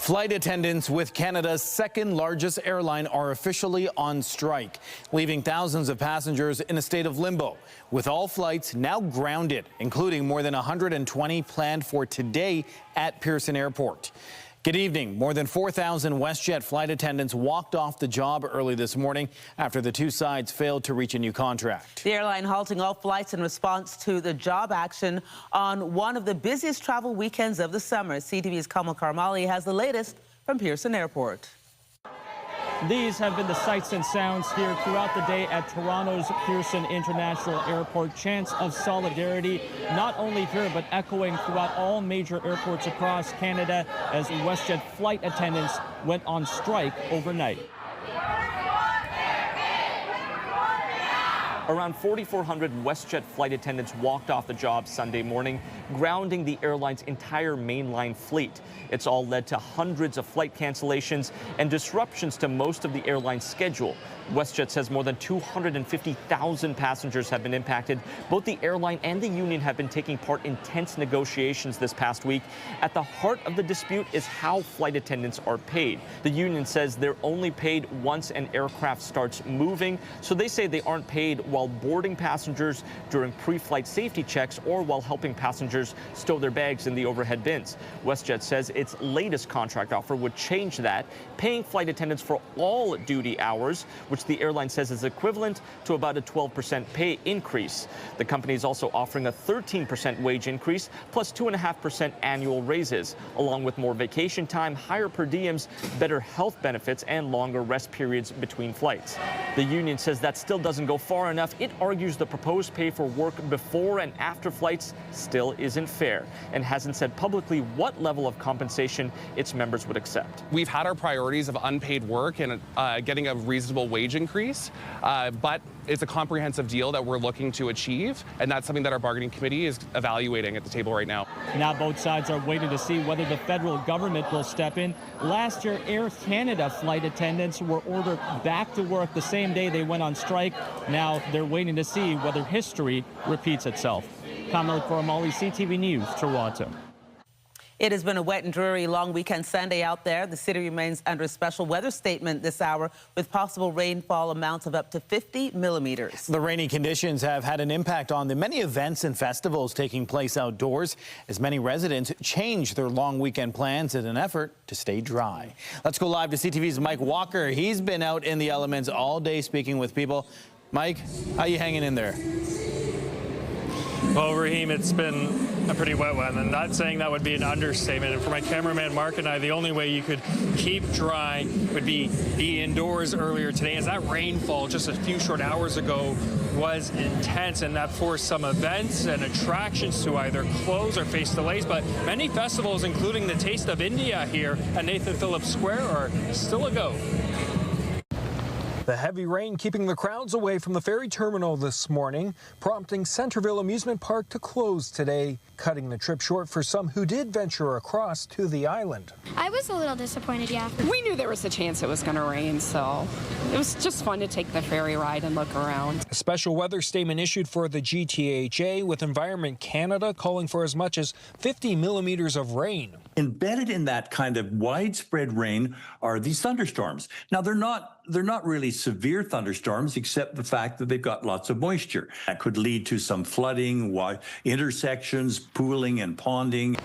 Flight attendants with Canada's second largest airline are officially on strike, leaving thousands of passengers in a state of limbo, with all flights now grounded, including more than 120 planned for today at Pearson Airport. Good evening. More than 4,000 WestJet flight attendants walked off the job early this morning after the two sides failed to reach a new contract. The airline halting all flights in response to the job action on one of the busiest travel weekends of the summer. CTV's Kamal Karmali has the latest from Pearson Airport. These have been the sights and sounds here throughout the day at Toronto's Pearson International Airport. Chants of solidarity, not only here, but echoing throughout all major airports across Canada as WestJet flight attendants went on strike overnight. Around 4,400 WestJet flight attendants walked off the job Sunday morning, grounding the airline's entire mainline fleet. It's all led to hundreds of flight cancellations and disruptions to most of the airline's schedule. WestJet says more than 250,000 passengers have been impacted. Both the airline and the union have been taking part in tense negotiations this past week. At the heart of the dispute is how flight attendants are paid. The union says they're only paid once an aircraft starts moving, so they say they aren't paid while boarding passengers during pre-flight safety checks or while helping passengers stow their bags in the overhead bins. WestJet says its latest contract offer would change that, paying flight attendants for all duty hours, which the airline says is equivalent to about a 12% pay increase. The company is also offering a 13% wage increase plus 2.5% annual raises, along with more vacation time, higher per diems, better health benefits, and longer rest periods between flights. The union says that still doesn't go far enough. It argues the proposed pay for work before and after flights still isn't fair and hasn't said publicly what level of compensation its members would accept. We've had our priorities of unpaid work and getting a reasonable wage increase, but it's a comprehensive deal that we're looking to achieve, and that's something that our bargaining committee is evaluating at the table right now. Now both sides are waiting to see whether the federal government will step in. Last year, Air Canada flight attendants were ordered back to work the same day they went on strike. Now they're waiting to see whether history repeats itself. Kamal Karmali, CTV News, Toronto. It has been a wet and dreary long weekend Sunday out there. The city remains under a special weather statement this hour with possible rainfall amounts of up to 50 millimeters. The rainy conditions have had an impact on the many events and festivals taking place outdoors as many residents change their long weekend plans in an effort to stay dry. Let's go live to CTV's Mike Walker. He's been out in the elements all day speaking with people. Mike, how you hanging in there? Well, Raheem, it's been a pretty wet one, and not saying that would be an understatement. And for my cameraman Mark and I, the only way you could keep dry would be indoors earlier today, as that rainfall just a few short hours ago was intense, and that forced some events and attractions to either close or face delays. But many festivals, including the Taste of India here at Nathan Phillips Square, are still a go. The heavy rain keeping the crowds away from the ferry terminal this morning, prompting Centerville Amusement Park to close today, cutting the trip short for some who did venture across to the island. I was a little disappointed, yeah. We knew there was a chance it was going to rain, so it was just fun to take the ferry ride and look around. A special weather statement issued for the GTHA, with Environment Canada calling for as much as 50 millimeters of rain. Embedded in that kind of widespread rain are these thunderstorms. Now, they're not really severe thunderstorms, except the fact that they've got lots of moisture. That could lead to some flooding, intersections, pooling and ponding.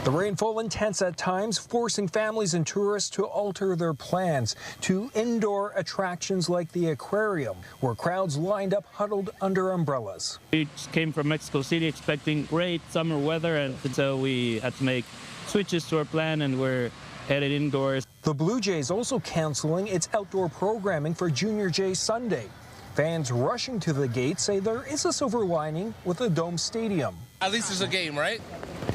The rainfall intense at times, forcing families and tourists to alter their plans to indoor attractions like the aquarium, where crowds lined up huddled under umbrellas. We came from Mexico City expecting great summer weather, and so we had to make switches to our plan, and we're headed indoors. The Blue Jays also canceling its outdoor programming for Junior Jay Sunday. Fans rushing to the gate say there is a silver lining with the Dome Stadium. At least there's a game, right?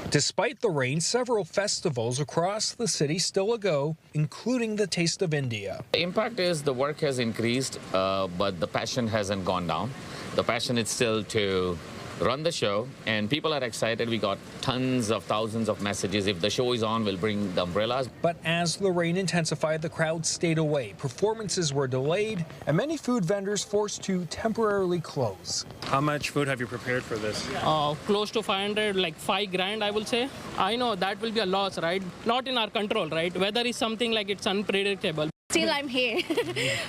Despite the rain, several festivals across the city still a go, including the Taste of India. The impact is the work has increased, but the passion hasn't gone down. The passion is still to run the show, and people are excited. We got tons of thousands of messages. If the show is on, we'll bring the umbrellas. But as the rain intensified, the crowd stayed away. Performances were delayed, and many food vendors forced to temporarily close. How much food have you prepared for this? Close to 500, like 5 grand, I will say. I know that will be a loss, right? Not in our control, right? Weather is something like it's unpredictable. Still, I'm here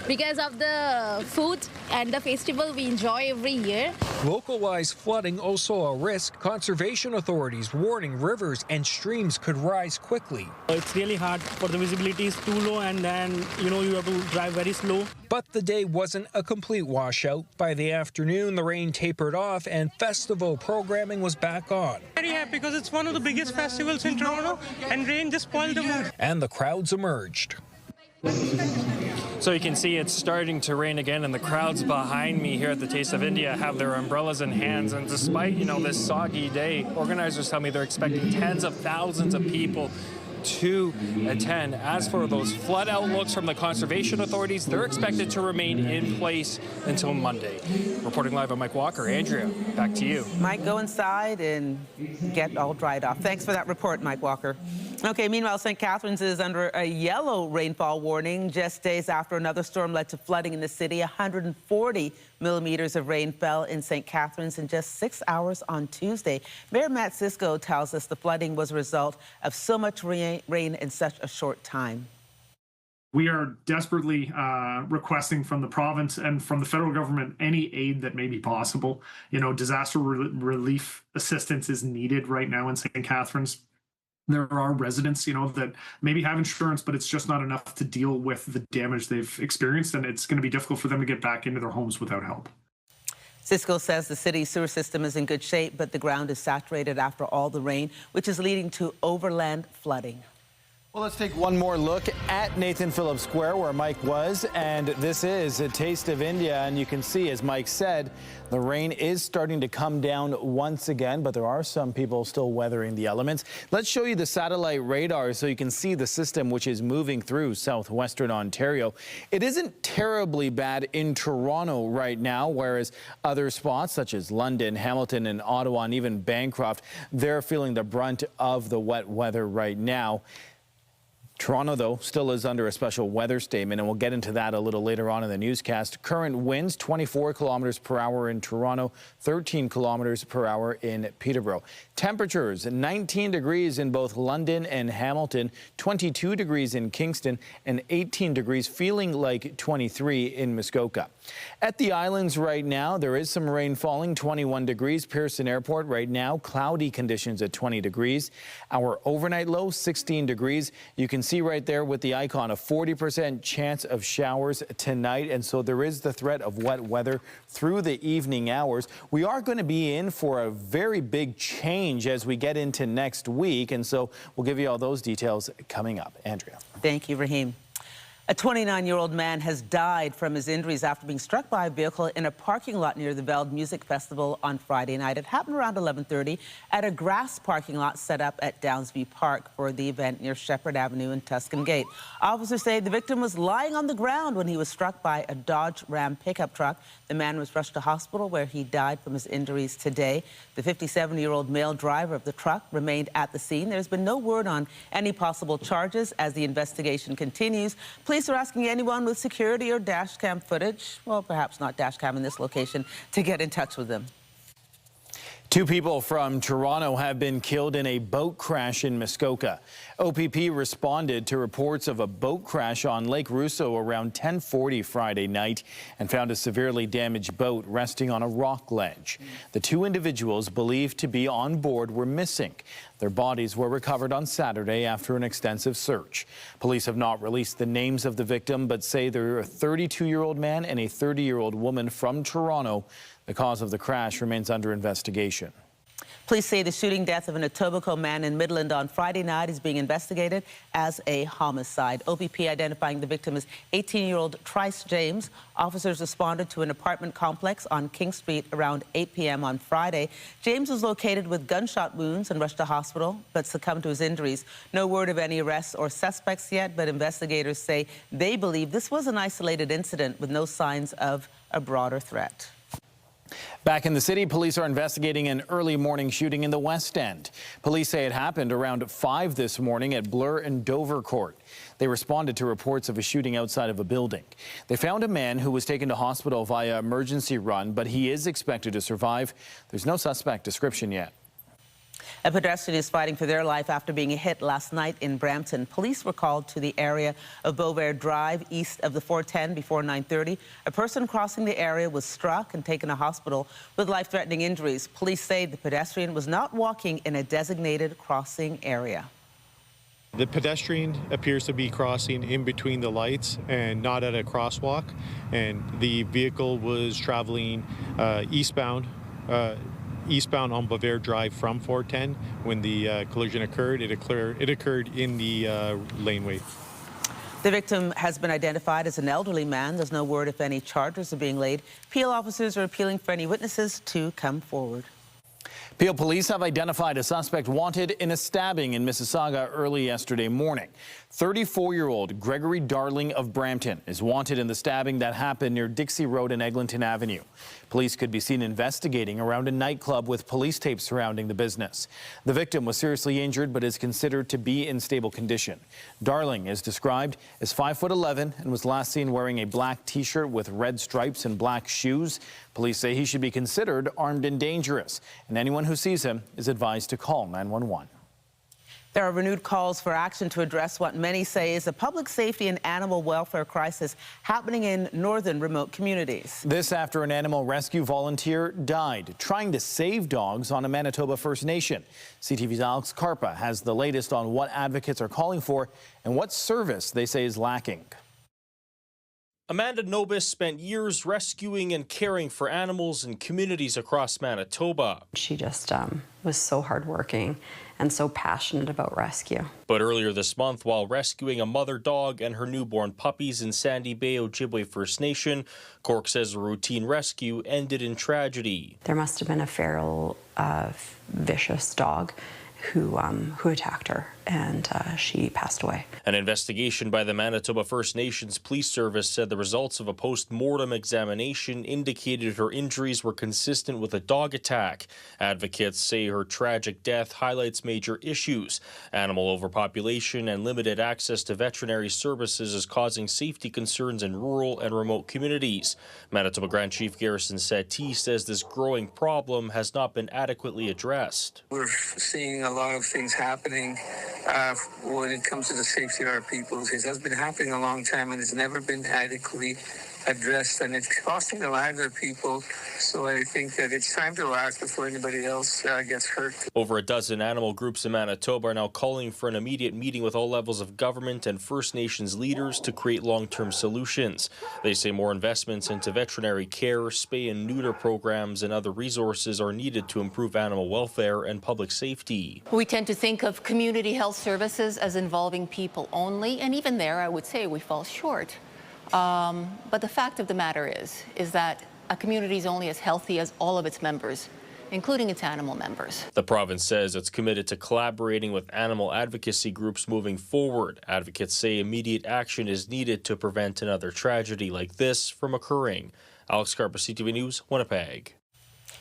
because of the food and the festival we enjoy every year. Localized flooding also a risk. Conservation authorities warning rivers and streams could rise quickly. It's really hard for the visibility is too low, and then, you have to drive very slow. But the day wasn't a complete washout. By the afternoon, the rain tapered off and festival programming was back on. Very happy because it's one of the biggest festivals in Toronto, and rain just spoiled the mood. And the crowds emerged. So you can see it's starting to rain again, and the crowds behind me here at the Taste of India have their umbrellas in hands. And despite, this soggy day, organizers tell me they're expecting tens of thousands of people to attend. As for those flood outlooks from the conservation authorities, they're expected to remain in place until Monday. Reporting live, I'm Mike Walker. Andrea, back to you. Mike, go inside and get all dried off. Thanks for that report, Mike Walker. Okay, meanwhile, St. Catharines is under a yellow rainfall warning just days after another storm led to flooding in the city. 140 millimeters of rain fell in St. Catharines in just 6 hours on Tuesday. Mayor Matt Cisco tells us the flooding was a result of so much rain in such a short time. We are desperately requesting from the province and from the federal government any aid that may be possible. Disaster relief assistance is needed right now in St. Catharines. There are residents, that maybe have insurance, but it's just not enough to deal with the damage they've experienced, and it's going to be difficult for them to get back into their homes without help. Cisco says the city's sewer system is in good shape, but the ground is saturated after all the rain, which is leading to overland flooding. Well, let's take one more look at Nathan Phillips Square, where Mike was, and this is a Taste of India, and you can see, as Mike said, the rain is starting to come down once again, but there are some people still weathering the elements. Let's show you the satellite radar so you can see the system which is moving through southwestern Ontario. It isn't terribly bad in Toronto right now, whereas other spots such as London, Hamilton, and Ottawa, and even Bancroft, they're feeling the brunt of the wet weather right now. Toronto, though, still is under a special weather statement, and we'll get into that a little later on in the newscast. Current winds, 24 kilometers per hour in Toronto, 13 kilometers per hour in Peterborough. Temperatures, 19 degrees in both London and Hamilton, 22 degrees in Kingston, and 18 degrees, feeling like 23 in Muskoka. At the islands right now, there is some rain falling, 21 degrees. Pearson Airport right now, cloudy conditions at 20 degrees. Our overnight low, 16 degrees. You can see right there with the icon a 40% chance of showers tonight, and so there is the threat of wet weather through the evening hours. We are going to be in for a very big change as we get into next week, and so we'll give you all those details coming up. Andrea. Thank you, Raheem. A 29-year-old man has died from his injuries after being struck by a vehicle in a parking lot near the Veld Music Festival on Friday night. It happened around 11:30 at a grass parking lot set up at Downsview Park for the event near Shepherd Avenue and Tuscan Gate. Officers say the victim was lying on the ground when he was struck by a Dodge Ram pickup truck. The man was rushed to hospital where he died from his injuries today. The 57-year-old male driver of the truck remained at the scene. There's been no word on any possible charges as the investigation continues. Police are asking anyone with security or dash cam footage, well, perhaps not dash cam in this location, to get in touch with them. Two people from Toronto have been killed in a boat crash in Muskoka. OPP responded to reports of a boat crash on Lake Russo around 10:40 Friday night and found a severely damaged boat resting on a rock ledge. The two individuals believed to be on board were missing. Their bodies were recovered on Saturday after an extensive search. Police have not released the names of the victim, but say they're a 32-year-old man and a 30-year-old woman from Toronto. The cause of the crash remains under investigation. Police say the shooting death of an Etobicoke man in Midland on Friday night is being investigated as a homicide. OPP identifying the victim as 18-year-old Trice James. Officers responded to an apartment complex on King Street around 8 p.m. on Friday. James was located with gunshot wounds and rushed to hospital, but succumbed to his injuries. No word of any arrests or suspects yet, but investigators say they believe this was an isolated incident with no signs of a broader threat. Back in the city, police are investigating an early morning shooting in the West End. Police say it happened around 5 this morning at Bloor and Dover Court. They responded to reports of a shooting outside of a building. They found a man who was taken to hospital via emergency run, but he is expected to survive. There's no suspect description yet. A pedestrian is fighting for their life after being hit last night in Brampton. Police were called to the area of Beauvais Drive, east of the 410, before 9:30. A person crossing the area was struck and taken to hospital with life-threatening injuries. Police say the pedestrian was not walking in a designated crossing area. The pedestrian appears to be crossing in between the lights and not at a crosswalk, and the vehicle was traveling eastbound on Beauvais Drive from 410 when the collision occurred. It occurred in the laneway. The victim has been identified as an elderly man. There's no word if any charges are being laid. Peel officers are appealing for any witnesses to come forward. Peel police have identified a suspect wanted in a stabbing in Mississauga early yesterday morning. 34-year-old Gregory Darling of Brampton is wanted in the stabbing that happened near Dixie Road and Eglinton Avenue. Police could be seen investigating around a nightclub with police tape surrounding the business. The victim was seriously injured but is considered to be in stable condition. Darling is described as 5'11" and was last seen wearing a black T-shirt with red stripes and black shoes. Police say he should be considered armed and dangerous, and anyone who sees him is advised to call 911. There are renewed calls for action to address what many say is a public safety and animal welfare crisis happening in northern remote communities. This after an animal rescue volunteer died trying to save dogs on a Manitoba First Nation. CTV's Alex Carpa has the latest on what advocates are calling for and what service they say is lacking. Amanda Nobis spent years rescuing and caring for animals in communities across Manitoba. She just was so hardworking and so passionate about rescue. But earlier this month, while rescuing a mother dog and her newborn puppies in Sandy Bay, Ojibwe First Nation, Cork says a routine rescue ended in tragedy. There must have been a feral, vicious dog who attacked her, and she passed away. An investigation by the Manitoba First Nations Police Service said the results of a post-mortem examination indicated her injuries were consistent with a dog attack. Advocates say her tragic death highlights major issues. Animal overpopulation and limited access to veterinary services is causing safety concerns in rural and remote communities. Manitoba Grand Chief Garrison Settee says this growing problem has not been adequately addressed. We're seeing a lot of things happening when it comes to the safety of our people. It has been happening a long time and it's never been adequately addressed, and it's costing the lives of people. So I think that it's time to act before anybody else gets hurt. Over a dozen animal groups in Manitoba are now calling for an immediate meeting with all levels of government and First Nations leaders to create long-term solutions. They say more investments into veterinary care, spay and neuter programs and other resources are needed to improve animal welfare and public safety. We tend to think of community health services as involving people only, and even there I would say we fall short. But the fact of the matter is that a community is only as healthy as all of its members, including its animal members. The province says it's committed to collaborating with animal advocacy groups moving forward. Advocates say immediate action is needed to prevent another tragedy like this from occurring. Alex Carpa, CTV News, Winnipeg.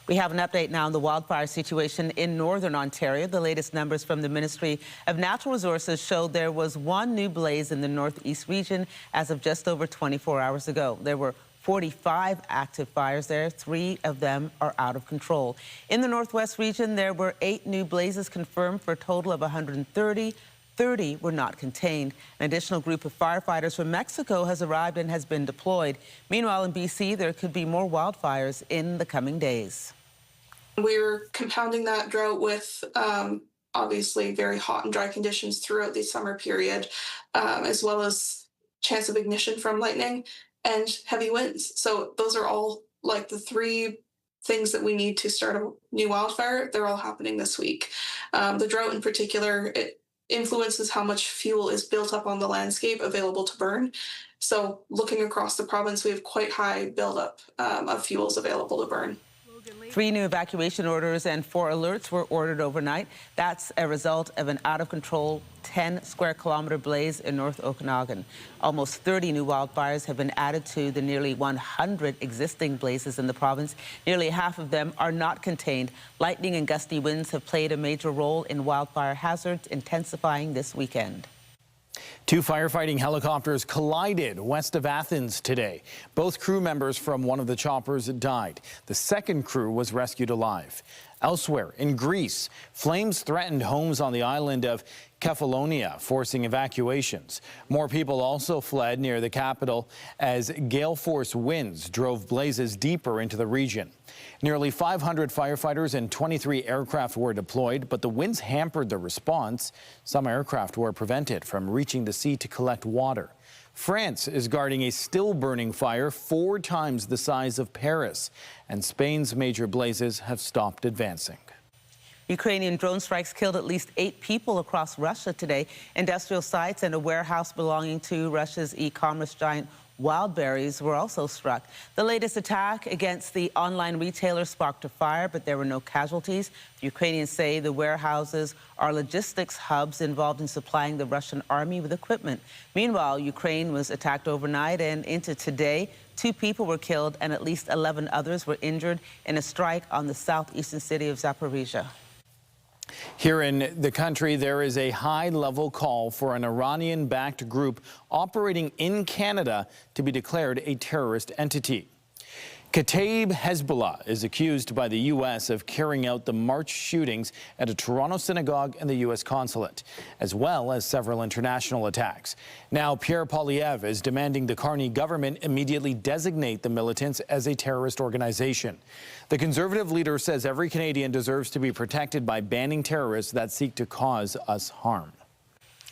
We have an update now on the wildfire situation in northern Ontario. The latest numbers from the Ministry of Natural Resources show there was one new blaze in the northeast region as of just over 24 hours ago. There were 45 active fires there. 3 of them are out of control. In the northwest region, there were 8 new blazes confirmed for a total of 130. 30 were not contained. An additional group of firefighters from Mexico has arrived and has been deployed. Meanwhile, in BC, there could be more wildfires in the coming days. We're compounding that drought with obviously very hot and dry conditions throughout the summer period, as well as chance of ignition from lightning and heavy winds. So those are all like the 3 things that we need to start a new wildfire. They're all happening this week. The drought in particular, it influences how much fuel is built up on the landscape available to burn. So looking across the province, we have quite high buildup of fuels available to burn. 3 new evacuation orders and 4 alerts were ordered overnight. That's a result of an out-of-control 10-square-kilometer blaze in North Okanagan. Almost 30 new wildfires have been added to the nearly 100 existing blazes in the province. Nearly half of them are not contained. Lightning and gusty winds have played a major role in wildfire hazards intensifying this weekend. 2 firefighting helicopters collided west of Athens today. Both crew members from one of the choppers died. The second crew was rescued alive. Elsewhere, in Greece, flames threatened homes on the island of Kefalonia, forcing evacuations. More people also fled near the capital as gale force winds drove blazes deeper into the region. Nearly 500 firefighters and 23 aircraft were deployed, but the winds hampered the response. Some aircraft were prevented from reaching the sea to collect water. France is guarding a still-burning fire 4 times the size of Paris, and Spain's major blazes have stopped advancing. Ukrainian drone strikes killed at least 8 people across Russia today. Industrial sites and a warehouse belonging to Russia's e-commerce giant Wildfire were also struck. The latest attack against the online retailer sparked a fire, but there were no casualties. The Ukrainians say the warehouses are logistics hubs involved in supplying the Russian army with equipment. Meanwhile, Ukraine was attacked overnight and into today. 2 people were killed and at least 11 others were injured in a strike on the southeastern city of Zaporizhia. Here in the country, there is a high-level call for an Iranian-backed group operating in Canada to be declared a terrorist entity. Kataib Hezbollah is accused by the U.S. of carrying out the March shootings at a Toronto synagogue and the U.S. consulate, as well as several international attacks. Now, Pierre Poilievre is demanding the Carney government immediately designate the militants as a terrorist organization. The Conservative leader says every Canadian deserves to be protected by banning terrorists that seek to cause us harm.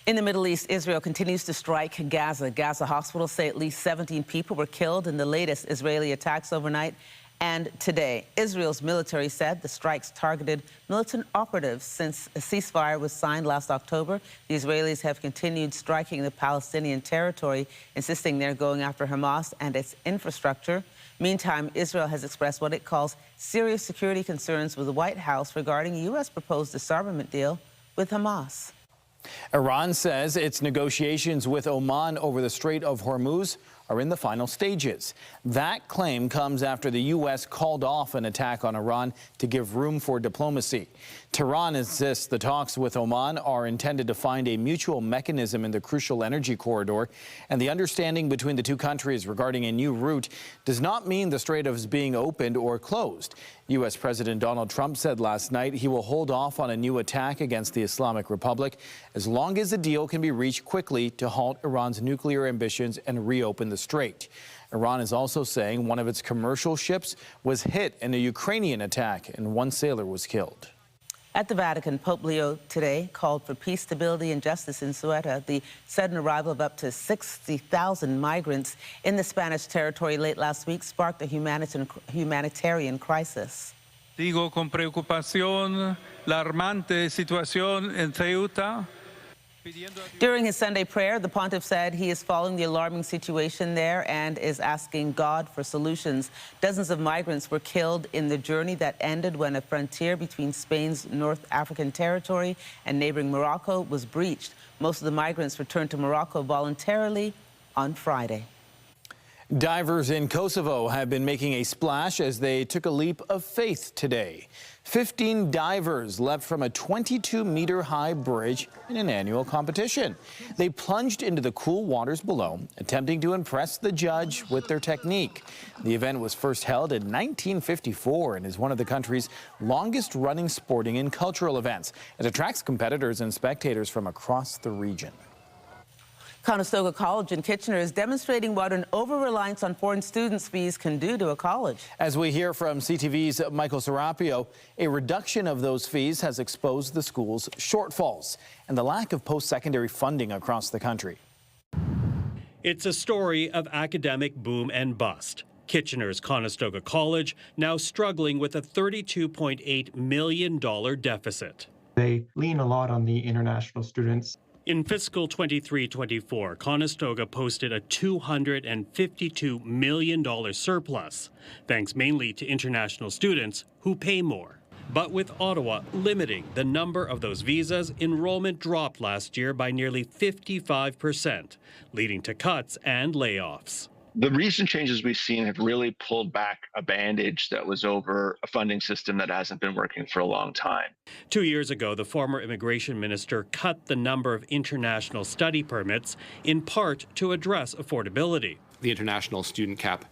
In the Middle East, Israel continues to strike Gaza. Gaza hospitals say at least 17 people were killed in the latest Israeli attacks overnight and today. Israel's military said the strikes targeted militant operatives since a ceasefire was signed last October. The Israelis have continued striking the Palestinian territory, insisting they're going after Hamas and its infrastructure. Meantime, Israel has expressed what it calls serious security concerns with the White House regarding a U.S. proposed disarmament deal with Hamas. Iran says its negotiations with Oman over the Strait of Hormuz are in the final stages. That claim comes after the U.S. called off an attack on Iran to give room for diplomacy. Tehran insists the talks with Oman are intended to find a mutual mechanism in the crucial energy corridor, and the understanding between the 2 countries regarding a new route does not mean the strait is being opened or closed. U.S. President Donald Trump said last night he will hold off on a new attack against the Islamic Republic as long as a deal can be reached quickly to halt Iran's nuclear ambitions and reopen the strait. Iran is also saying one of its commercial ships was hit in a Ukrainian attack and 1 sailor was killed. At the Vatican, Pope Leo today called for peace, stability and justice in Ceuta. The sudden arrival of up to 60,000 migrants in the Spanish territory late last week sparked a humanitarian crisis. Digo con preocupación la alarmante situación en Ceuta. During his Sunday prayer, the pontiff said he is following the alarming situation there and is asking God for solutions. Dozens of migrants were killed in the journey that ended when a frontier between Spain's North African territory and neighboring Morocco was breached. Most of the migrants returned to Morocco voluntarily on Friday. Divers in Kosovo have been making a splash as they took a leap of faith today. 15 divers leapt from a 22-meter-high bridge in an annual competition. They plunged into the cool waters below, attempting to impress the judge with their technique. The event was first held in 1954 and is one of the country's longest-running sporting and cultural events. It attracts competitors and spectators from across the region. Conestoga College in Kitchener is demonstrating what an over-reliance on foreign students' fees can do to a college. As we hear from CTV's Michael Serapio, a reduction of those fees has exposed the school's shortfalls and the lack of post-secondary funding across the country. It's a story of academic boom and bust. Kitchener's Conestoga College now struggling with a $32.8 million deficit. They lean a lot on the international students. In fiscal 23-24, Conestoga posted a $252 million surplus, thanks mainly to international students who pay more. But with Ottawa limiting the number of those visas, enrollment dropped last year by nearly 55%, leading to cuts and layoffs. The recent changes we've seen have really pulled back a bandage that was over a funding system that hasn't been working for a long time. 2 years ago, the former immigration minister cut the number of international study permits, in part to address affordability. The international student cap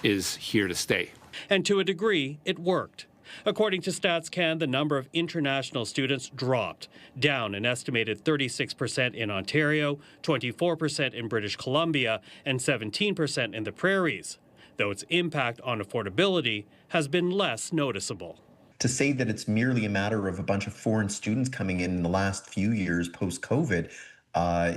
is here to stay. And to a degree, it worked. According to StatsCan, the number of international students dropped, down an estimated 36% in Ontario, 24% in British Columbia, and 17% in the Prairies, though its impact on affordability has been less noticeable. To say that it's merely a matter of a bunch of foreign students coming in the last few years post-COVID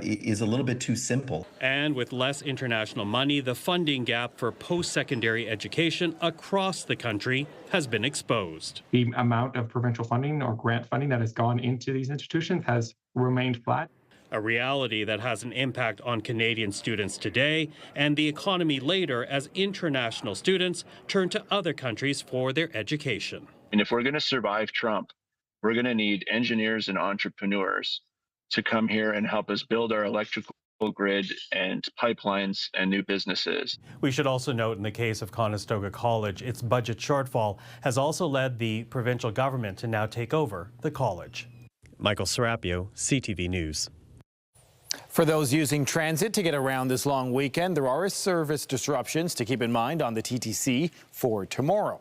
is a little bit too simple. And with less international money, the funding gap for post-secondary education across the country has been exposed. The amount of provincial funding or grant funding that has gone into these institutions has remained flat. A reality that has an impact on Canadian students today and the economy later as international students turn to other countries for their education. And if we're going to survive Trump, we're going to need engineers and entrepreneurs to come here and help us build our electrical grid and pipelines and new businesses. We should also note in the case of Conestoga College, its budget shortfall has also led the provincial government to now take over the college. Michael Serapio, CTV News. For those using transit to get around this long weekend, there are service disruptions to keep in mind on the TTC for tomorrow.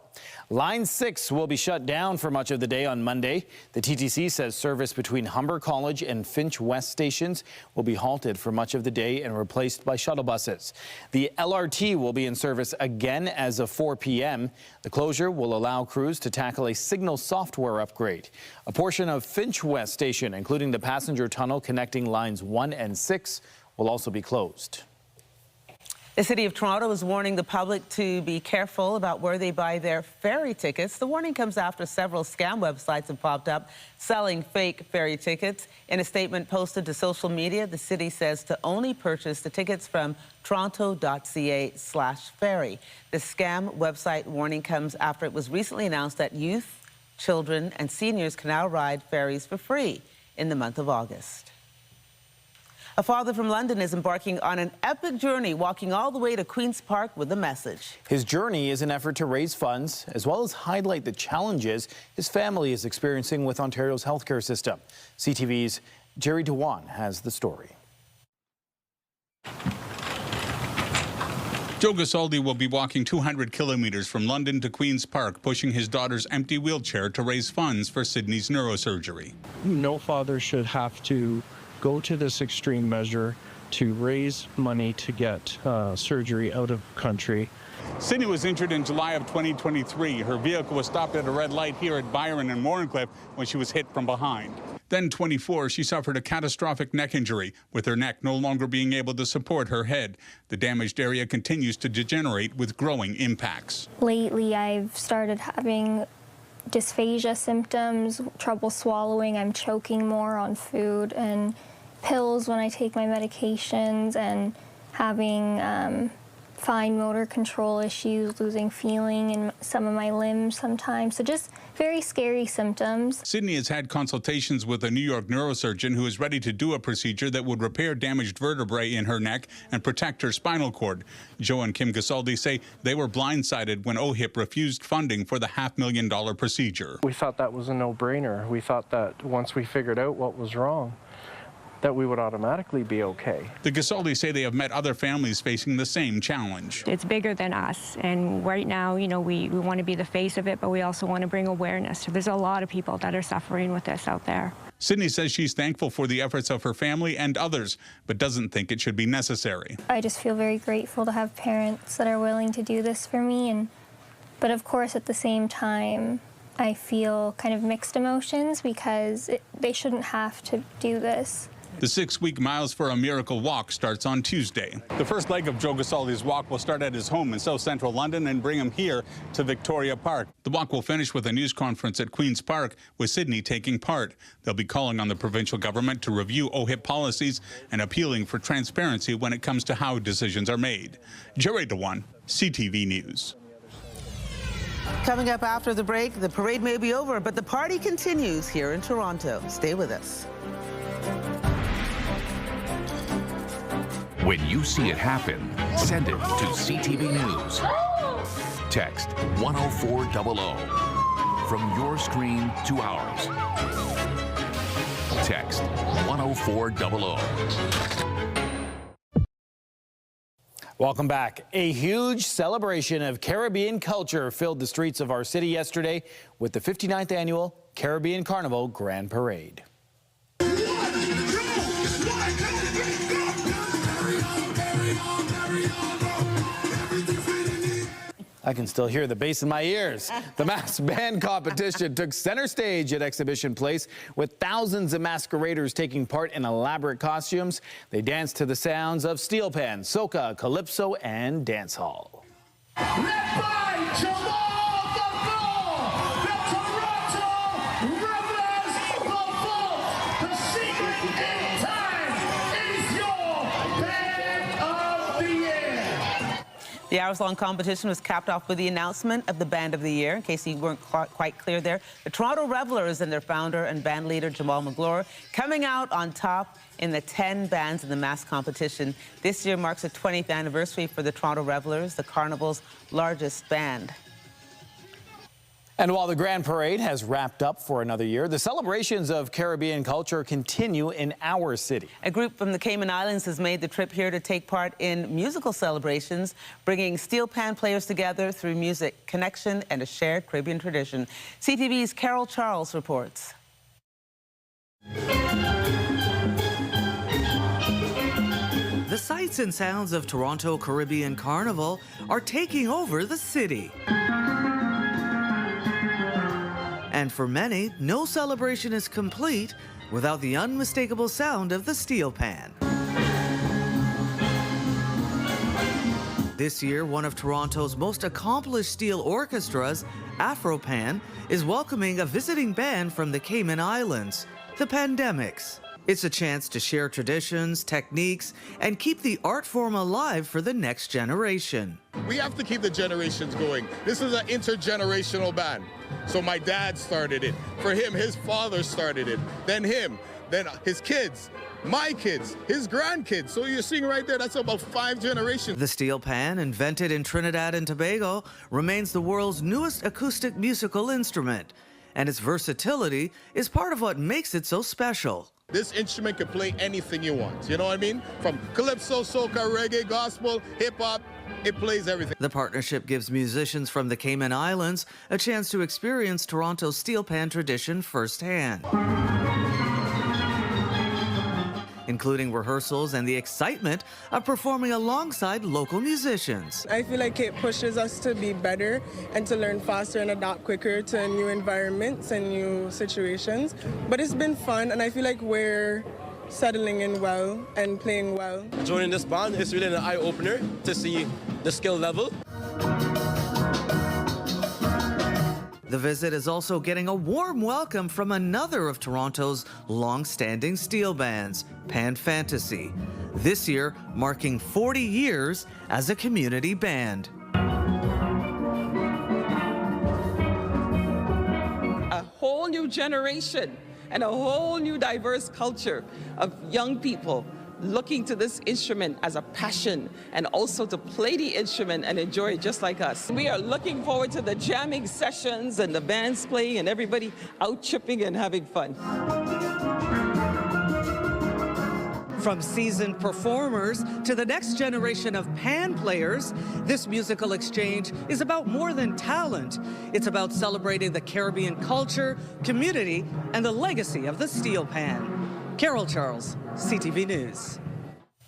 Line 6 will be shut down for much of the day on Monday. The TTC says service between Humber College and Finch West stations will be halted for much of the day and replaced by shuttle buses. The LRT will be in service again as of 4 p.m. The closure will allow crews to tackle a signal software upgrade. A portion of Finch West station, including the passenger tunnel connecting lines 1 and 6, will also be closed. The City of Toronto is warning the public to be careful about where they buy their ferry tickets. The warning comes after several scam websites have popped up selling fake ferry tickets. In a statement posted to social media, the city says to only purchase the tickets from toronto.ca/ferry. The scam website warning comes after it was recently announced that youth, children, and seniors can now ride ferries for free in the month of August. A father from London is embarking on an epic journey, walking all the way to Queen's Park with a message. His journey is an effort to raise funds, as well as highlight the challenges his family is experiencing with Ontario's healthcare system. CTV's Jerry Dewan has the story. Joe Gasoldi will be walking 200 kilometers from London to Queen's Park, pushing his daughter's empty wheelchair to raise funds for Sydney's neurosurgery. No father should have to go to this extreme measure to raise money to get surgery out of country. Sydney was injured in July of 2023. Her vehicle was stopped at a red light here at Byron and Warncliffe when she was hit from behind. Then 24, she suffered a catastrophic neck injury, with her neck no longer being able to support her head. The damaged area continues to degenerate with growing impacts. Lately, I've started having dysphagia symptoms, trouble swallowing, I'm choking more on food and pills when I take my medications, and having fine motor control issues, losing feeling in some of my limbs sometimes. So just very scary symptoms. Sydney has had consultations with a New York neurosurgeon who is ready to do a procedure that would repair damaged vertebrae in her neck and protect her spinal cord. Joe and Kim Gasoldi say they were blindsided when OHIP refused funding for the $500,000 procedure. We thought that was a no-brainer. We thought that once we figured out what was wrong, that we would automatically be okay. The Gasoldi say they have met other families facing the same challenge. It's bigger than us, and right now, you know, we want to be the face of it, but we also want to bring awareness. So there's a lot of people that are suffering with this out there. Sydney says she's thankful for the efforts of her family and others, but doesn't think it should be necessary. I just feel very grateful to have parents that are willing to do this for me, but of course at the same time, I feel kind of mixed emotions because they shouldn't have to do this. The 6-week Miles for a Miracle walk starts on Tuesday. The first leg of Joe Gasaldi's walk will start at his home in South Central London and bring him here to Victoria Park. The walk will finish with a news conference at Queen's Park, with Sydney taking part. They'll be calling on the provincial government to review OHIP policies and appealing for transparency when it comes to how decisions are made. Jerry DeWan, CTV News. Coming up after the break, the parade may be over, but the party continues here in Toronto. Stay with us. When you see it happen, send it to CTV News. Text 10400 from your screen to ours. Text 10400. Welcome back. A huge celebration of Caribbean culture filled the streets of our city yesterday with the 59th annual Caribbean Carnival Grand Parade. I can still hear the bass in my ears. The masked band competition took center stage at Exhibition Place, with thousands of masqueraders taking part in elaborate costumes. They danced to the sounds of steel pan, soca, calypso, and dancehall. The hours-long competition was capped off with the announcement of the Band of the Year. In case you weren't quite clear there, the Toronto Revelers and their founder and band leader, Jamal McGlure, coming out on top in the 10 bands in the mass competition. This year marks the 20th anniversary for the Toronto Revelers, the Carnival's largest band. And while the Grand Parade has wrapped up for another year, the celebrations of Caribbean culture continue in our city. A group from the Cayman Islands has made the trip here to take part in musical celebrations, bringing steel pan players together through music, connection, and a shared Caribbean tradition. CTV's Carol Charles reports. The sights and sounds of Toronto Caribbean Carnival are taking over the city. And for many, no celebration is complete without the unmistakable sound of the steel pan. This year, one of Toronto's most accomplished steel orchestras, Afropan, is welcoming a visiting band from the Cayman Islands, the Pandemics. It's a chance to share traditions, techniques, and keep the art form alive for the next generation. We have to keep the generations going. This is an intergenerational band. So my dad started it. For him, his father started it. Then him, then his kids, my kids, his grandkids. So you're seeing right there, that's about 5 generations. The steel pan, invented in Trinidad and Tobago, remains the world's newest acoustic musical instrument. And its versatility is part of what makes it so special. This instrument can play anything you want, you know what I mean? From calypso, soca, reggae, gospel, hip-hop, it plays everything. The partnership gives musicians from the Cayman Islands a chance to experience Toronto's steel pan tradition firsthand, including rehearsals and the excitement of performing alongside local musicians. I feel like it pushes us to be better and to learn faster and adapt quicker to new environments and new situations. But it's been fun, and I feel like we're settling in well and playing well. Joining this band is really an eye-opener to see the skill level. The visit is also getting a warm welcome from another of Toronto's long-standing steel bands, Pan Fantasy, this year marking 40 years as a community band. A whole new generation and a whole new diverse culture of young people looking to this instrument as a passion and also to play the instrument and enjoy it just like us. We are looking forward to the jamming sessions and the bands playing and everybody out tripping and having fun. From seasoned performers to the next generation of pan players, this musical exchange is about more than talent. It's about celebrating the Caribbean culture, community, and the legacy of the steel pan. Carol Charles, CTV News.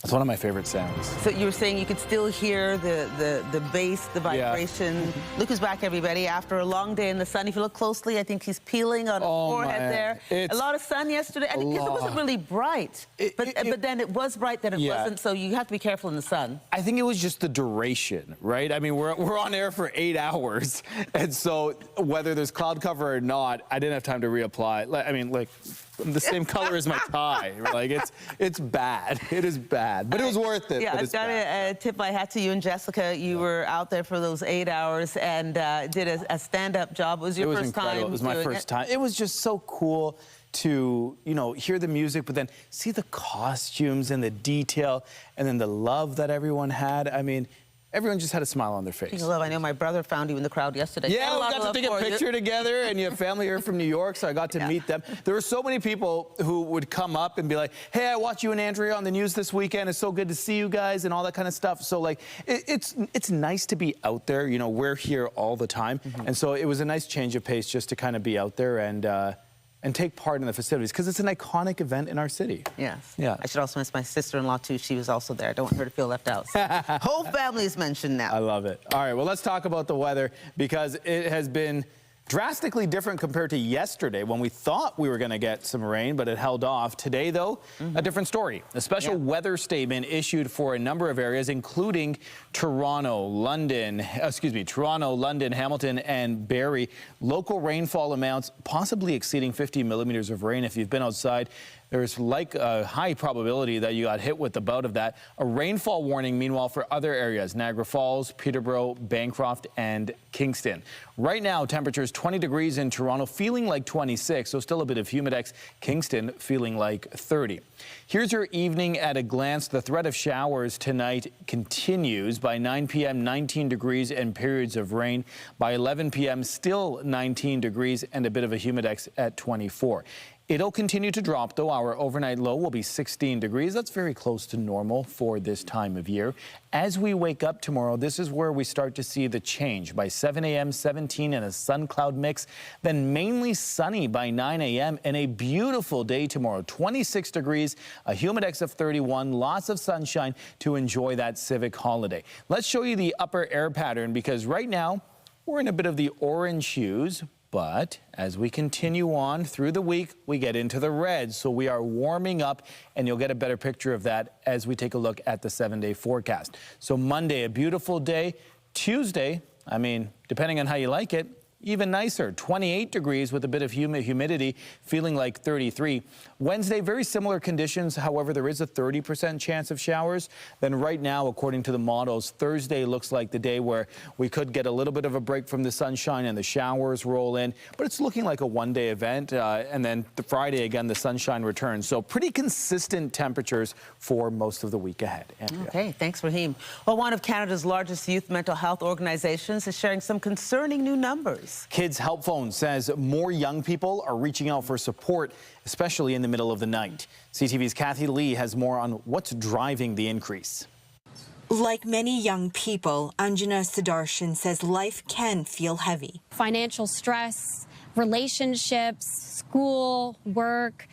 It's one of my favorite sounds. So you were saying you could still hear the bass, the vibration. Yeah. Luke is back, everybody, after a long day in the sun. If you look closely, I think he's peeling on his forehead there. A lot of sun yesterday. And it wasn't really bright. But then it was bright, then it wasn't. So you have to be careful in the sun. I think it was just the duration, right? I mean, we're on air for 8 hours. And so whether there's cloud cover or not, I didn't have time to reapply. I mean, like, the same color as my tie. Like, it's bad. It is bad. But it was worth it. Yeah, I've got to tip my hat to you and Jessica. You were out there for those 8 hours and did a stand-up job. It was your first time. It was my first time. It was just so cool to, you know, hear the music, but then see the costumes and the detail and then the love that everyone had. I mean, everyone just had a smile on their face. Speaking of love, I know my brother found you in the crowd yesterday. Yeah, we got to take a picture together, and you have family here from New York, so I got to meet them. There were so many people who would come up and be like, hey, I watched you and Andrea on the news this weekend. It's so good to see you guys and all that kind of stuff. So, like, it's nice to be out there. You know, we're here all the time. And so it was a nice change of pace just to kind of be out there and take part in the festivities, because it's an iconic event in our city. Yes. Yeah. I should also miss my sister-in-law, too. She was also there. I don't want her to feel left out. So. Whole family is mentioned now. I love it. All right, well, let's talk about the weather, because it has been drastically different compared to yesterday when we thought we were going to get some rain, but it held off. Today, though, a different story. A special weather statement issued for a number of areas, including Toronto, London, Hamilton, and Barrie. Local rainfall amounts possibly exceeding 50 millimeters of rain. If you've been outside, there's like a high probability that you got hit with a bout of that. A rainfall warning, meanwhile, for other areas: Niagara Falls, Peterborough, Bancroft, and Kingston. Right now, temperatures 20 degrees in Toronto, feeling like 26, so still a bit of humidex. Kingston feeling like 30. Here's your evening at a glance. The threat of showers tonight continues. By 9 p.m., 19 degrees and periods of rain. By 11 p.m., still 19 degrees and a bit of a humidex at 24. It'll continue to drop, though. Our overnight low will be 16 degrees. That's very close to normal for this time of year. As we wake up tomorrow, this is where we start to see the change. By 7 a.m., 17 and a sun cloud mix. Then mainly sunny by 9 a.m. and a beautiful day tomorrow. 26 degrees, a humidex of 31, lots of sunshine to enjoy that civic holiday. Let's show you the upper air pattern, because right now we're in a bit of the orange hues. But as we continue on through the week, we get into the red. So we are warming up, and you'll get a better picture of that as we take a look at the 7-day forecast. So Monday, a beautiful day. Tuesday, I mean, depending on how you like it, even nicer, 28 degrees with a bit of humidity, feeling like 33. Wednesday, very similar conditions. However, there is a 30% chance of showers. Then right now, according to the models, Thursday looks like the day where we could get a little bit of a break from the sunshine and the showers roll in. But it's looking like a one-day event. And then the Friday, again, the sunshine returns. So pretty consistent temperatures for most of the week ahead. Andrea. Okay, thanks, Raheem. Well, one of Canada's largest youth mental health organizations is sharing some concerning new numbers. Kids Help Phone says more young people are reaching out for support, especially in the middle of the night. CTV's Kathy Lee has more on what's driving the increase. Like many young people, Anjana Sudarshan says life can feel heavy. Financial stress, relationships, school, work,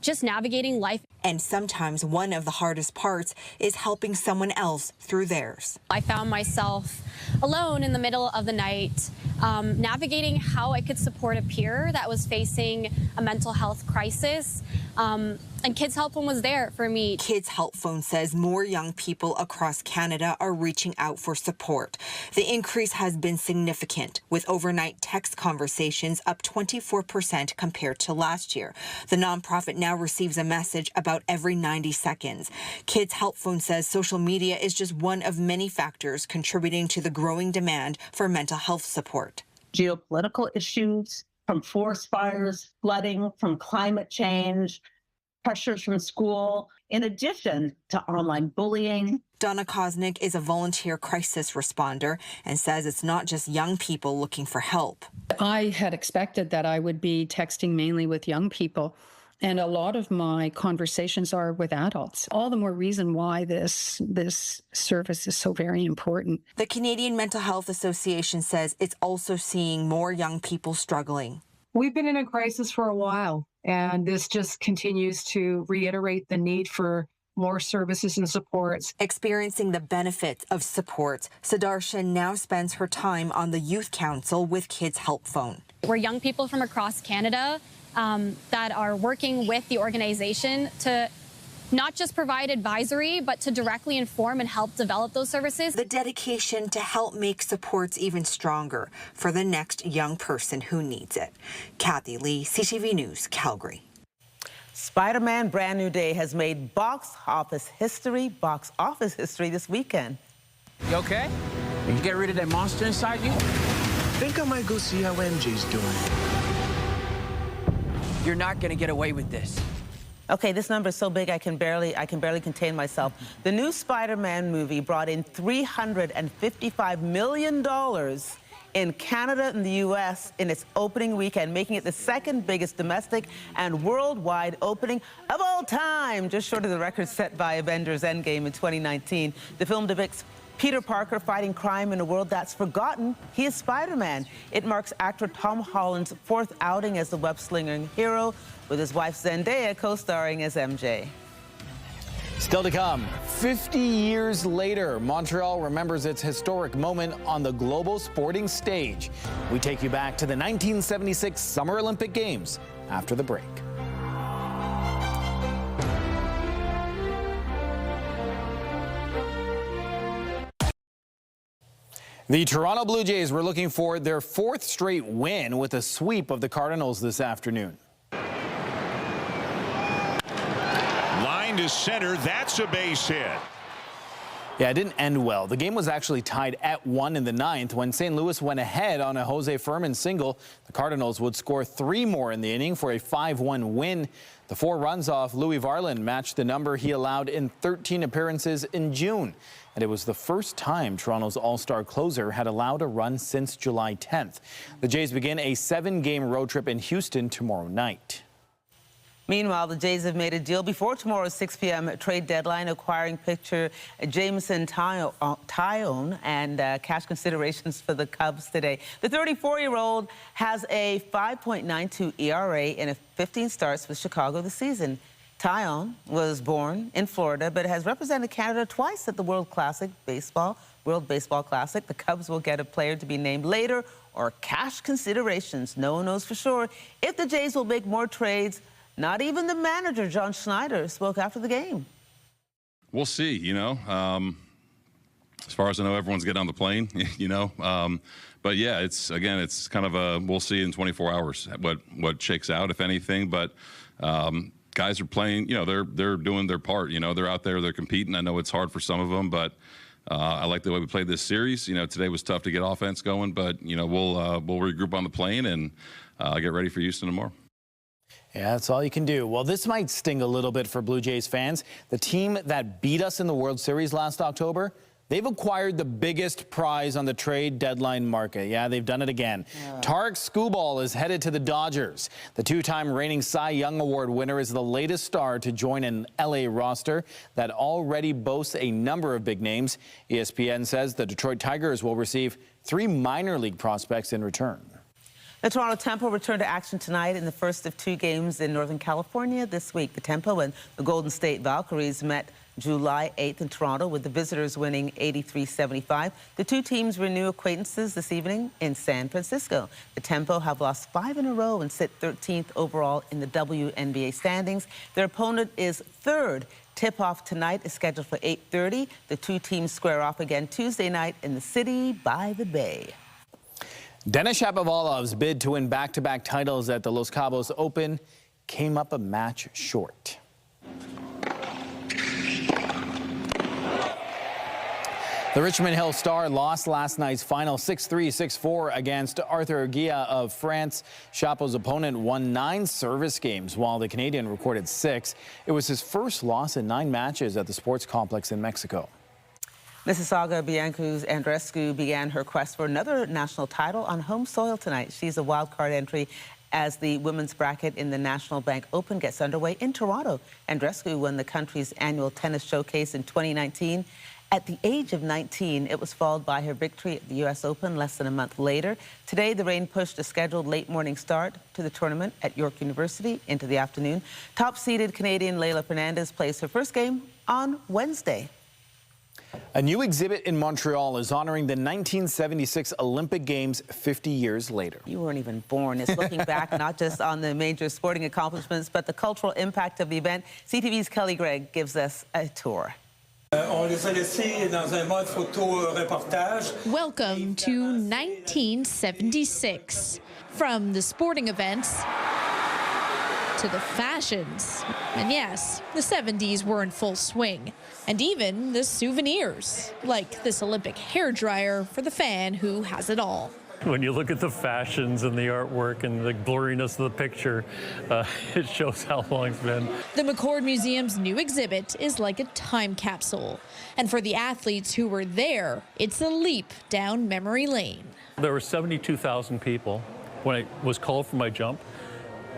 just navigating life. And sometimes one of the hardest parts is helping someone else through theirs. I found myself alone in the middle of the night, navigating how I could support a peer that was facing a mental health crisis. And Kids Help Phone was there for me. Kids Help Phone says more young people across Canada are reaching out for support. The increase has been significant, with overnight text conversations up 24% compared to last year. The nonprofit now receives a message about every 90 seconds. Kids Help Phone says social media is just one of many factors contributing to the growing demand for mental health support. Geopolitical issues, from forest fires, flooding, from climate change, pressures from school, in addition to online bullying. Donna Kosnick is a volunteer crisis responder and says it's not just young people looking for help. I had expected that I would be texting mainly with young people, and a lot of my conversations are with adults. All the more reason why this service is so very important. The Canadian Mental Health Association says it's also seeing more young people struggling. We've been in a crisis for a while, and this just continues to reiterate the need for more services and supports. Experiencing the benefits of supports, Sidarshan now spends her time on the Youth Council with Kids Help Phone. We're young people from across Canada that are working with the organization to not just provide advisory, but to directly inform and help develop those services. The dedication to help make supports even stronger for the next young person who needs it. Kathy Lee, CTV News, Calgary. Spider-Man Brand New Day has made box office history this weekend. You okay? Did you get rid of that monster inside you? Think I might go see how MJ's doing. You're not gonna get away with this. Okay, this number is so big I can barely contain myself. The new Spider-Man movie brought in $355 million in Canada and the U.S. in its opening weekend, making it the second biggest domestic and worldwide opening of all time, just short of the record set by Avengers Endgame in 2019. The film depicts Peter Parker fighting crime in a world that's forgotten he is Spider-Man. It marks actor Tom Holland's fourth outing as the web-slinging hero, with his wife Zendaya co-starring as MJ. Still to come, 50 years later, Montreal remembers its historic moment on the global sporting stage. We take you back to the 1976 Summer Olympic Games after the break. The Toronto Blue Jays were looking for their fourth straight win with a sweep of the Cardinals this afternoon. Line to center, that's a base hit. Yeah, it didn't end well. The game was actually tied at 1 in the ninth. When St. Louis went ahead on a Jose Furman single, the Cardinals would score 3 more in the inning for a 5-1 win. The 4 runs off Louis Varland matched the number he allowed in 13 appearances in June. And it was the first time Toronto's all-star closer had allowed a run since July 10th. The Jays begin a 7-game road trip in Houston tomorrow night. Meanwhile, the Jays have made a deal before tomorrow's 6 p.m. trade deadline, acquiring pitcher Jameson Taillon and cash considerations for the Cubs today. The 34-year-old has a 5.92 ERA in 15 starts with Chicago this season. Taillon was born in Florida, but has represented Canada twice at the World Baseball Classic. The Cubs will get a player to be named later or cash considerations. No one knows for sure if the Jays will make more trades. Not even the manager, John Schneider, spoke after the game. We'll see, you know. As far as I know, everyone's getting on the plane, you know. But yeah, it's kind of a, we'll see in 24 hours what shakes out, if anything. But guys are playing, you know, they're doing their part, you know. They're out there, they're competing. I know it's hard for some of them, but I like the way we played this series. You know, today was tough to get offense going, but, you know, we'll regroup on the plane and get ready for Houston tomorrow. Yeah, that's all you can do. Well, this might sting a little bit for Blue Jays fans. The team that beat us in the World Series last October, they've acquired the biggest prize on the trade deadline market. Yeah, they've done it again. Tarek Skubal is headed to the Dodgers. The 2-time reigning Cy Young Award winner is the latest star to join an LA roster that already boasts a number of big names. ESPN says the Detroit Tigers will receive 3 minor league prospects in return. The Toronto Tempo returned to action tonight in the first of 2 games in Northern California this week. The Tempo and the Golden State Valkyries met July 8th in Toronto, with the visitors winning 83-75. The 2 teams renew acquaintances this evening in San Francisco. The Tempo have lost 5 in a row and sit 13th overall in the WNBA standings. Their opponent is 3rd. Tip-off tonight is scheduled for 8:30. The 2 teams square off again Tuesday night in the city by the Bay. Denis Shapovalov's bid to win back-to-back titles at the Los Cabos Open came up a match short. The Richmond Hill star lost last night's final 6-3, 6-4 against Arthur Guilla of France. Chapo's opponent won 9 service games, while the Canadian recorded 6. It was his first loss in 9 matches at the sports complex in Mexico. Mississauga Biancu's Andrescu began her quest for another national title on home soil tonight. She's a wild card entry as the women's bracket in the National Bank Open gets underway in Toronto. Andrescu won the country's annual tennis showcase in 2019 At the age of 19, it was followed by her victory at the U.S. Open less than a month later. Today, the rain pushed a scheduled late morning start to the tournament at York University into the afternoon. Top-seeded Canadian Leylah Fernandez plays her first game on Wednesday. A new exhibit in Montreal is honoring the 1976 Olympic Games 50 years later. You weren't even born. It's looking back not just on the major sporting accomplishments, but the cultural impact of the event. CTV's Kelly Gregg gives us a tour. On les a laissés dans un mode photo reportage. Welcome to 1976. From the sporting events to the fashions. And yes, the 70s were in full swing. And even the souvenirs, like this Olympic hairdryer for the fan who has it all. When you look at the fashions and the artwork and the blurriness of the picture, it shows how long it's been. The McCord Museum's new exhibit is like a time capsule. And for the athletes who were there, it's a leap down memory lane. There were 72,000 people. When I was called for my jump,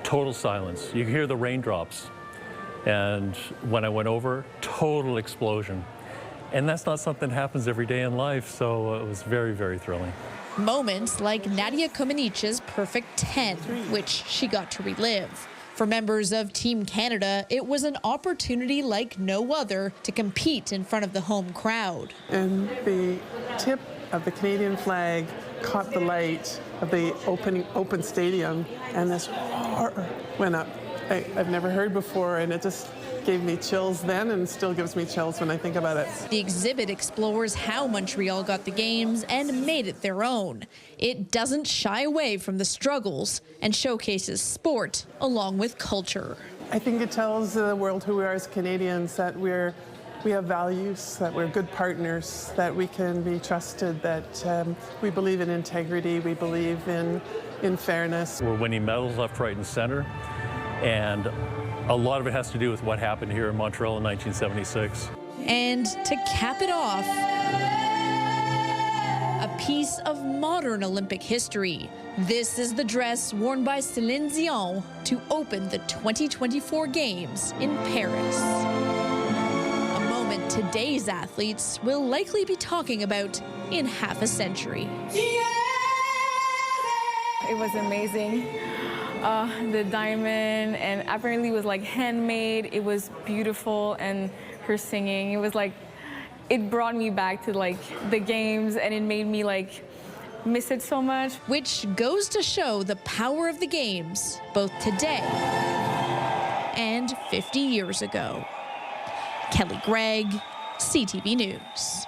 total silence. You could hear the raindrops. And when I went over, total explosion. And that's not something that happens every day in life, so it was very, very thrilling. Moments like Nadia Comaneci's perfect 10, which she got to relive. For members of Team Canada, it was an opportunity like no other to compete in front of the home crowd. And the tip of the Canadian flag caught the light of the open stadium, and this roar went up. I've never heard before, and it just gave me chills then and still gives me chills when I think about it. The exhibit explores how Montreal got the games and made it their own. It doesn't shy away from the struggles and showcases sport along with culture. I think it tells the world who we are as Canadians, that we have values, that we're good partners, that we can be trusted, that we believe in integrity, we believe in fairness. We're winning medals left, right, and center. And a lot of it has to do with what happened here in Montreal in 1976. And to cap it off, a piece of modern Olympic history. This is the dress worn by Celine Dion to open the 2024 Games in Paris. A moment today's athletes will likely be talking about in half a century. It was amazing. The diamond, and apparently it was like handmade. It was beautiful, and her singing, it was like, it brought me back to like the games, and it made me like miss it so much. Which goes to show the power of the games, both today and 50 years ago. Kelly Gregg, CTV News.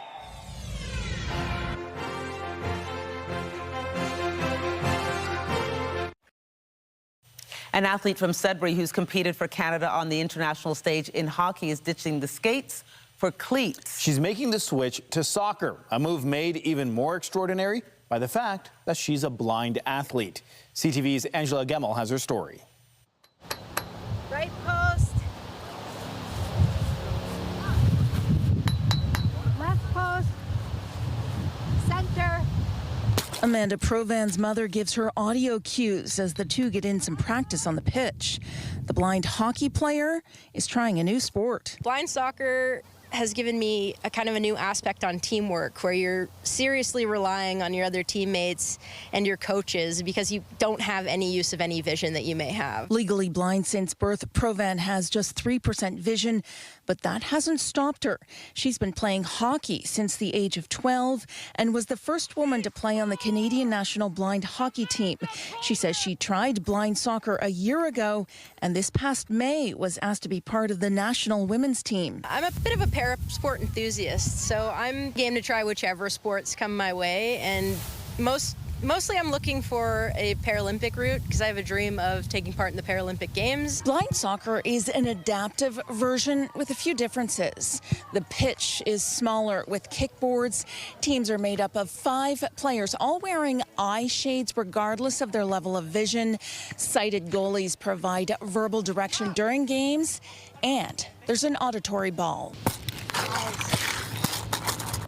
An athlete from Sudbury who's competed for Canada on the international stage in hockey is ditching the skates for cleats. She's making the switch to soccer, a move made even more extraordinary by the fact that she's a blind athlete. CTV's Angela Gemmel has her story. Right post. Left post. Center. Amanda Provan's mother gives her audio cues as the two get in some practice on the pitch. The blind hockey player is trying a new sport. Blind soccer has given me a kind of a new aspect on teamwork, where you're seriously relying on your other teammates and your coaches because you don't have any use of any vision that you may have. Legally blind since birth, Provan has just 3% vision, but that hasn't stopped her. She's been playing hockey since the age of 12 and was the first woman to play on the Canadian national blind hockey team. She says she tried blind soccer a year ago and this past May was asked to be part of the national women's team. I'm a bit of a para-sport enthusiast, so I'm game to try whichever sports come my way, and mostly I'm looking for a Paralympic route because I have a dream of taking part in the Paralympic Games. Blind soccer is an adaptive version with a few differences. The pitch is smaller with kickboards. Teams are made up of 5 players, all wearing eye shades regardless of their level of vision. Sighted goalies provide verbal direction during games, and there's an auditory ball.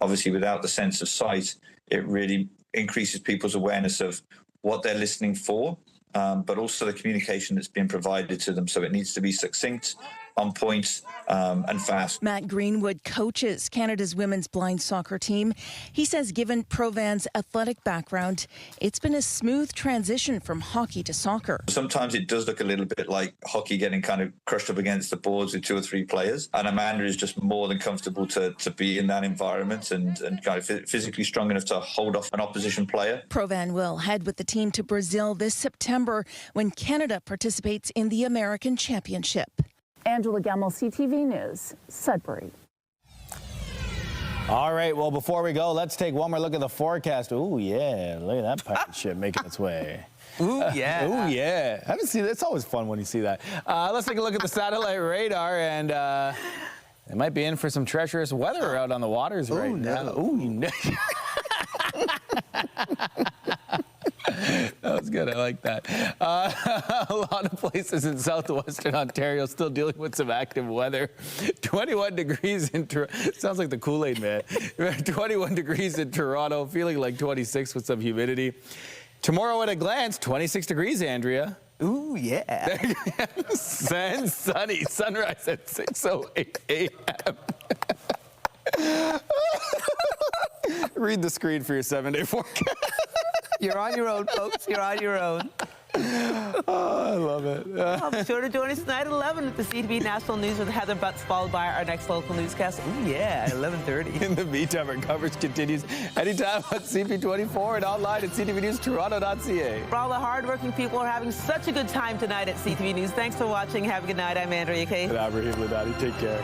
Obviously, without the sense of sight, it really increases people's awareness of what they're listening for, but also the communication that's being provided to them. So it needs to be succinct, on point, and fast. Matt Greenwood coaches Canada's women's blind soccer team. He says given Provan's athletic background, it's been a smooth transition from hockey to soccer. Sometimes it does look a little bit like hockey getting kind of crushed up against the boards with 2 or 3 players. And Amanda is just more than comfortable to be in that environment and kind of physically strong enough to hold off an opposition player. Provan will head with the team to Brazil this September when Canada participates in the American Championship. Angela Gemmell, CTV News, Sudbury. All right, well, before we go, let's take one more look at the forecast. Ooh, yeah, look at that pirate ship making its way. Ooh, yeah. Ooh, yeah. I haven't seen that. It's always fun when you see that. Let's take a look at the satellite radar, and it might be in for some treacherous weather out on the waters right now. Ooh, no. That was good. I like that. A lot of places in southwestern Ontario still dealing with some active weather. 21 degrees in Toronto. Sounds like the Kool-Aid man. 21 degrees in Toronto, feeling like 26 with some humidity. Tomorrow at a glance, 26 degrees, Andrea. Ooh, yeah. And sunny. Sunrise at 6:08 a.m. Read the screen for your 7-day forecast. You're on your own, folks. You're on your own. Oh, I love it. Be sure to join us tonight at 11 at the CTV National News with Heather Butts, followed by our next local newscast. Ooh, yeah, at 11:30. In the meantime, our coverage continues anytime on CP24 and online at ctvnewstoronto.ca. For all the hardworking people who are having such a good time tonight at CTV News, thanks for watching. Have a good night. I'm Andrea Kay. And I'm Raheem Ladati. Take care.